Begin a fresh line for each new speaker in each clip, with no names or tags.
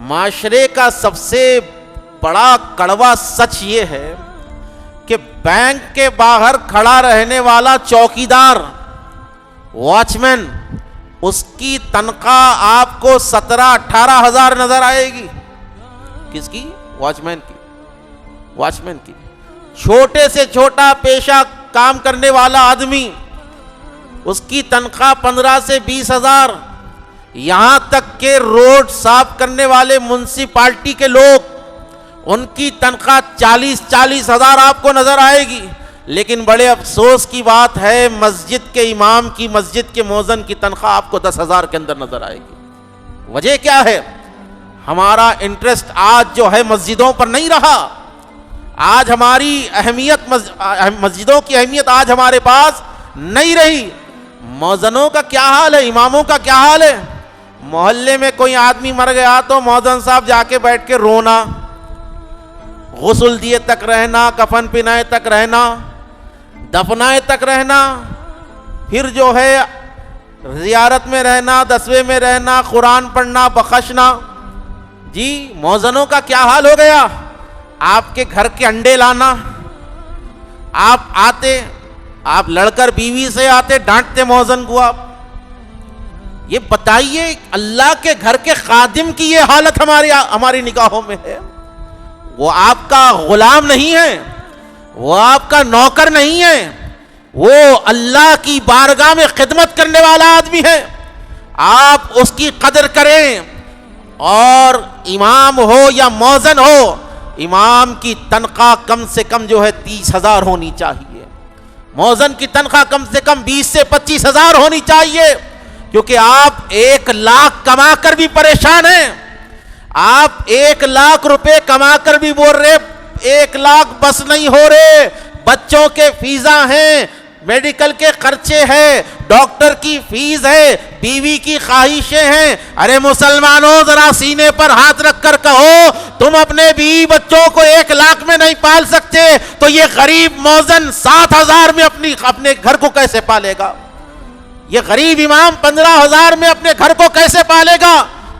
معاشرے کا سب سے بڑا کڑوا سچ یہ ہے کہ بینک کے باہر کھڑا رہنے والا چوکیدار، واچ مین، اس کی تنخواہ آپ کو 17-18 ہزار نظر آئے گی۔ کس کی؟ واچ مین کی۔ واچ مین کی۔ چھوٹے سے چھوٹا پیشہ کام کرنے والا آدمی، اس کی تنخواہ 15 سے 20 ہزار، یہاں تک کہ روڈ صاف کرنے والے میونسپلٹی کے لوگ، ان کی تنخواہ 40 ہزار آپ کو نظر آئے گی۔ لیکن بڑے افسوس کی بات ہے، مسجد کے امام کی، مسجد کے مؤذن کی تنخواہ آپ کو 10 ہزار کے اندر نظر آئے گی۔ وجہ کیا ہے؟ ہمارا انٹرسٹ آج جو ہے مسجدوں پر نہیں رہا۔ آج ہماری اہمیت، مسجدوں کی اہمیت آج ہمارے پاس نہیں رہی۔ مؤذنوں کا کیا حال ہے؟ اماموں کا کیا حال ہے؟ محلے میں کوئی آدمی مر گیا تو مؤذن صاحب جا کے بیٹھ کے رونا، غسل دیے تک رہنا، کفن پہنائے تک رہنا، دفنائے تک رہنا، پھر جو ہے زیارت میں رہنا، دسویں میں رہنا، قرآن پڑھنا، بخشنا۔ جی مؤذنوں کا کیا حال ہو گیا؟ آپ کے گھر کے انڈے لانا، آپ آتے، آپ لڑ کر بیوی سے آتے، ڈانٹتے مؤذن کو آپ۔ یہ بتائیے اللہ کے گھر کے خادم کی یہ حالت ہماری نگاہوں میں ہے۔ وہ آپ کا غلام نہیں ہے، وہ آپ کا نوکر نہیں ہے، وہ اللہ کی بارگاہ میں خدمت کرنے والا آدمی ہے۔ آپ اس کی قدر کریں۔ اور امام ہو یا مؤذن ہو، امام کی تنخواہ کم سے کم جو ہے 30 ہزار ہونی چاہیے، مؤذن کی تنخواہ کم سے کم 20 سے 25 ہزار ہونی چاہیے، کیونکہ آپ 1 لاکھ کما کر بھی پریشان ہیں۔ آپ 1 لاکھ روپے کما کر بھی بول رہے 1 لاکھ بس نہیں ہو رہے، بچوں کے فیساں ہیں، میڈیکل کے خرچے ہیں، ڈاکٹر کی فیس ہے، بیوی کی خواہشیں ہیں۔ ارے مسلمانوں، ذرا سینے پر ہاتھ رکھ کر کہو، تم اپنے بیوی بچوں کو 1 لاکھ میں نہیں پال سکتے تو یہ غریب مؤذن 7 ہزار میں اپنے گھر کو کیسے پالے گا؟ یہ غریب امام 15 ہزار میں اپنے گھر کو کیسے پالے گا؟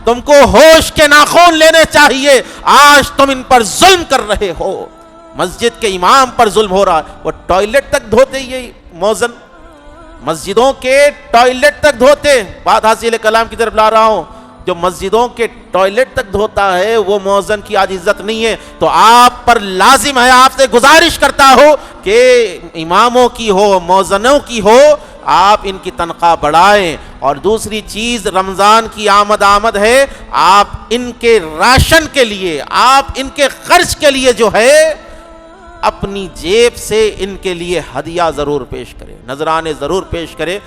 تم کو ہوش کے ناخن لینے چاہیے۔ آج تم ان پر ظلم کر رہے ہو، مسجد کے امام پر ظلم ہو رہا ہے۔ وہ ٹوائلٹ تک دھوتے، یہ مؤذن مسجدوں کے ٹوائلٹ تک دھوتے۔ بات حاصل کلام کی طرف لا رہا ہوں، جو مسجدوں کے ٹوائلٹ تک دھوتا ہے وہ مؤذن کی آج عزت نہیں ہے۔ تو آپ پر لازم ہے، آپ سے گزارش کرتا ہوں کہ اماموں کی ہو، مؤذنوں کی ہو، آپ ان کی تنخواہ بڑھائیں۔ اور دوسری چیز، رمضان کی آمد ہے، آپ ان کے راشن کے لیے، آپ ان کے خرچ کے لیے جو ہے اپنی جیب سے ان کے لیے ہدیہ ضرور پیش کریں، نذرانے ضرور پیش کریں۔